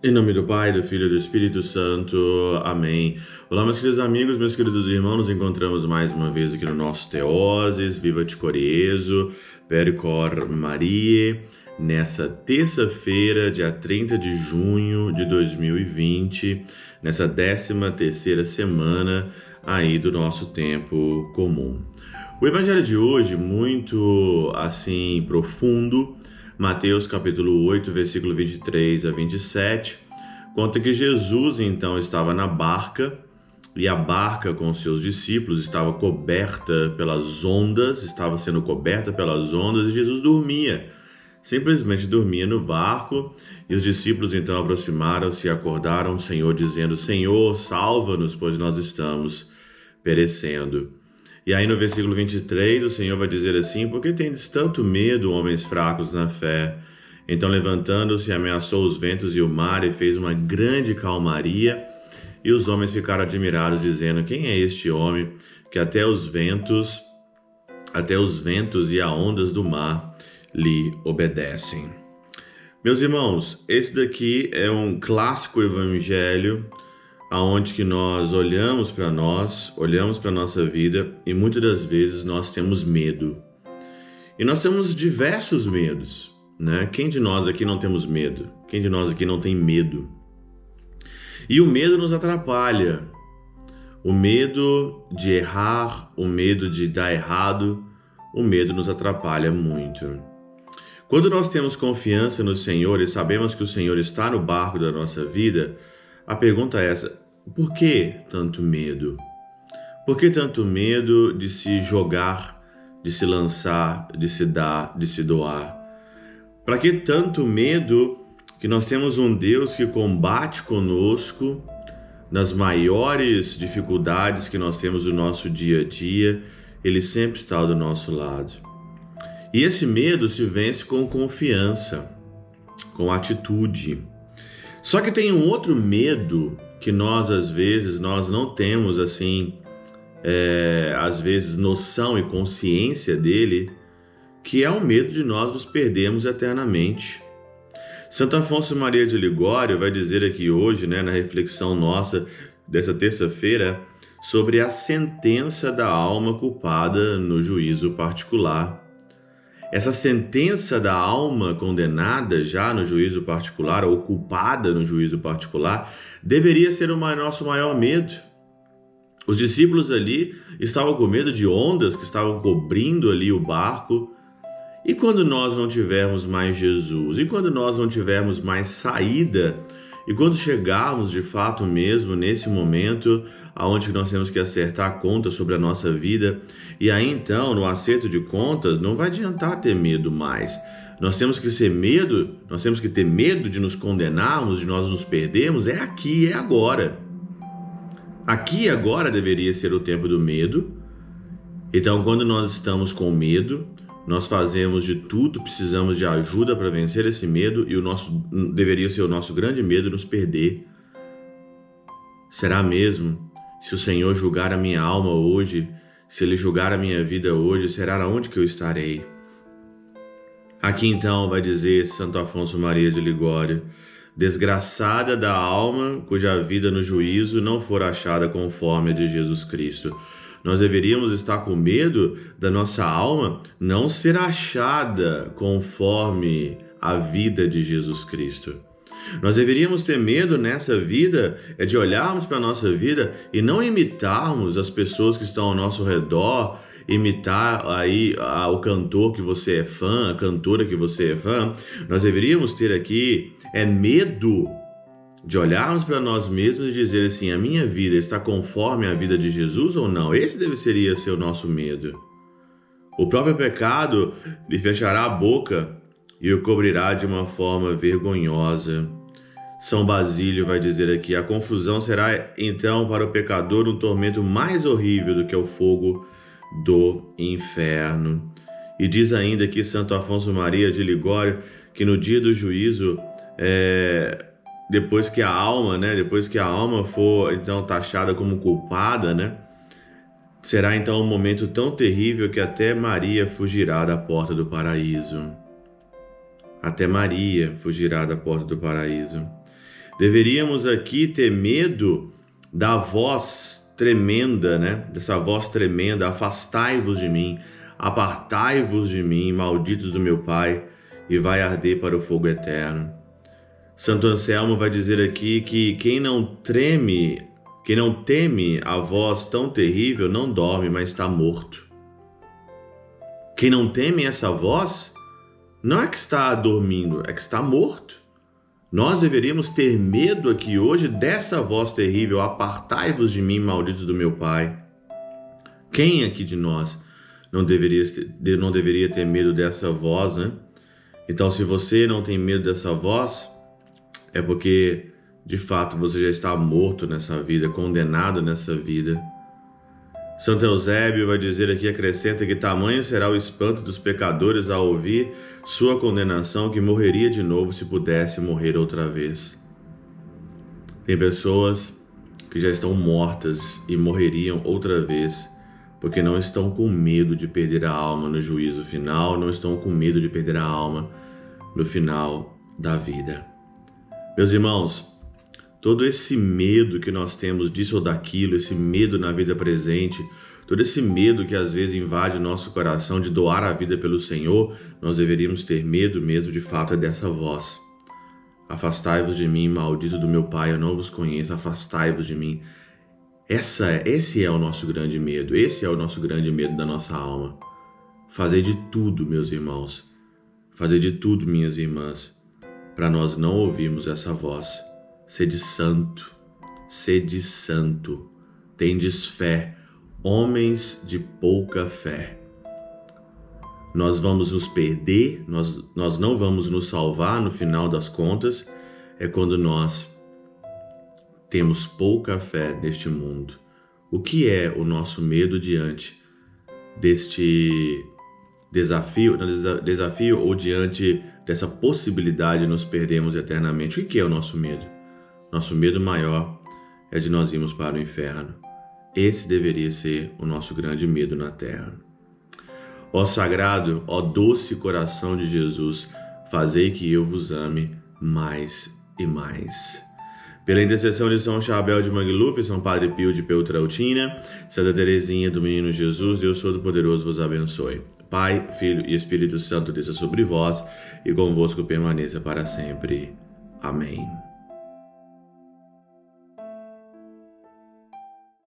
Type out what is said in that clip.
Em nome do Pai, do Filho e do Espírito Santo. Amém. Olá, meus queridos amigos, meus queridos irmãos, nos encontramos mais uma vez aqui no nosso Teoses, Viva te Coriezo, Percor Marie, nessa terça-feira, dia 30 de junho de 2020, nessa 13ª semana aí do nosso tempo comum. O evangelho de hoje, muito assim profundo, Mateus capítulo 8, versículo 23 a 27, conta que Jesus então estava na barca e a barca com seus discípulos estava coberta pelas ondas, estava sendo coberta pelas ondas e Jesus dormia, simplesmente dormia no barco e os discípulos então aproximaram-se e acordaram o Senhor dizendo: Senhor, salva-nos, pois nós estamos perecendo. E aí no versículo 23 o Senhor vai dizer assim: por que tendes tanto medo, homens fracos na fé? Então levantando-se, ameaçou os ventos e o mar e fez uma grande calmaria. E os homens ficaram admirados, dizendo: quem é este homem que até os ventos e as ondas do mar lhe obedecem? Meus irmãos, esse daqui é um clássico evangelho aonde que nós olhamos para nossa vida e muitas das vezes nós temos medo. E nós temos diversos medos, né? Quem de nós aqui não temos medo? Quem de nós aqui não tem medo? E o medo nos atrapalha. O medo de errar, o medo de dar errado, o medo nos atrapalha muito. Quando nós temos confiança no Senhor e sabemos que o Senhor está no barco da nossa vida, a pergunta é essa: por que tanto medo? Por que tanto medo de se jogar, de se lançar, de se dar, de se doar? Para que tanto medo que nós temos um Deus que combate conosco nas maiores dificuldades que nós temos no nosso dia a dia? Ele sempre está do nosso lado. E esse medo se vence com confiança, com atitude. Só que tem um outro medo que nós, às vezes, nós não temos, assim, às vezes, noção e consciência dele, que é o medo de nós nos perdermos eternamente. Santo Afonso Maria de Ligório vai dizer aqui hoje, né, na reflexão nossa dessa terça-feira, sobre a sentença da alma culpada no juízo particular. Essa sentença da alma condenada já no juízo particular, ou culpada no juízo particular, deveria ser o nosso maior medo. Os discípulos ali estavam com medo de ondas que estavam cobrindo ali o barco. E quando nós não tivermos mais Jesus? E quando nós não tivermos mais saída? E quando chegarmos de fato mesmo nesse momento onde nós temos que acertar a conta sobre a nossa vida, e aí então no acerto de contas não vai adiantar ter medo mais. Nós temos que ter medo de nos condenarmos, de nós nos perdermos, é aqui, é agora. Aqui e agora deveria ser o tempo do medo. Então quando nós estamos com medo, nós fazemos de tudo, precisamos de ajuda para vencer esse medo, e deveria ser o nosso grande medo nos perder. Será mesmo? Se o Senhor julgar a minha alma hoje, se Ele julgar a minha vida hoje, será onde que eu estarei? Aqui então vai dizer Santo Afonso Maria de Ligório: desgraçada da alma cuja vida no juízo não for achada conforme a de Jesus Cristo. Nós deveríamos estar com medo da nossa alma não ser achada conforme a vida de Jesus Cristo. Nós deveríamos ter medo nessa vida de olharmos para a nossa vida e não imitarmos as pessoas que estão ao nosso redor, imitar aí o cantor que você é fã, a cantora que você é fã. Nós deveríamos ter aqui medo de olharmos para nós mesmos e dizer assim: a minha vida está conforme a vida de Jesus ou não? Esse deveria ser o nosso medo. O próprio pecado lhe fechará a boca e o cobrirá de uma forma vergonhosa. São Basílio vai dizer aqui: a confusão será então para o pecador um tormento mais horrível do que o fogo do inferno. E diz ainda aqui Santo Afonso Maria de Ligório que no dia do juízo, depois que a alma for então taxada como culpada, né, será então um momento tão terrível que até Maria fugirá da porta do paraíso. Até Maria fugirá da porta do paraíso. Deveríamos aqui ter medo da voz tremenda, né? Dessa voz tremenda: afastai-vos de mim, apartai-vos de mim, malditos do meu Pai, e vai arder para o fogo eterno. Santo Anselmo vai dizer aqui que quem não teme a voz tão terrível não dorme, mas está morto. Quem não teme essa voz não é que está dormindo, é que está morto. Nós deveríamos ter medo aqui hoje dessa voz terrível: apartai-vos de mim, malditos do meu Pai. Quem aqui de nós não deveria ter medo dessa voz, né? Então, se você não tem medo dessa voz, é porque, de fato, você já está morto nessa vida, condenado nessa vida. Santo Eusébio vai dizer aqui, acrescenta que tamanho será o espanto dos pecadores ao ouvir sua condenação, que morreria de novo se pudesse morrer outra vez. Tem pessoas que já estão mortas e morreriam outra vez, porque não estão com medo de perder a alma no juízo final, não estão com medo de perder a alma no final da vida. Meus irmãos, todo esse medo que nós temos disso ou daquilo, esse medo na vida presente, todo esse medo que às vezes invade o nosso coração de doar a vida pelo Senhor, nós deveríamos ter medo mesmo, de fato, é dessa voz. Afastai-vos de mim, maldito do meu Pai, eu não vos conheço, afastai-vos de mim. Esse é o nosso grande medo, esse é o nosso grande medo da nossa alma. Fazer de tudo, meus irmãos, fazer de tudo, minhas irmãs, para nós não ouvirmos essa voz. Sede santo, tendes fé, homens de pouca fé. Nós vamos nos perder, nós não vamos nos salvar no final das contas, é quando nós temos pouca fé neste mundo. O que é o nosso medo diante deste desafio ou diante dessa possibilidade de nos perdermos eternamente? O que é o nosso medo? Nosso medo maior é de nós irmos para o inferno. Esse deveria ser o nosso grande medo na terra. Ó sagrado, ó doce coração de Jesus, fazei que eu vos ame mais e mais. Pela intercessão de São Chabel de Mangluf, São Padre Pio de Peltrautina, Santa Teresinha do Menino Jesus, Deus Todo-Poderoso vos abençoe. Pai, Filho e Espírito Santo desça sobre vós e convosco permaneça para sempre. Amém.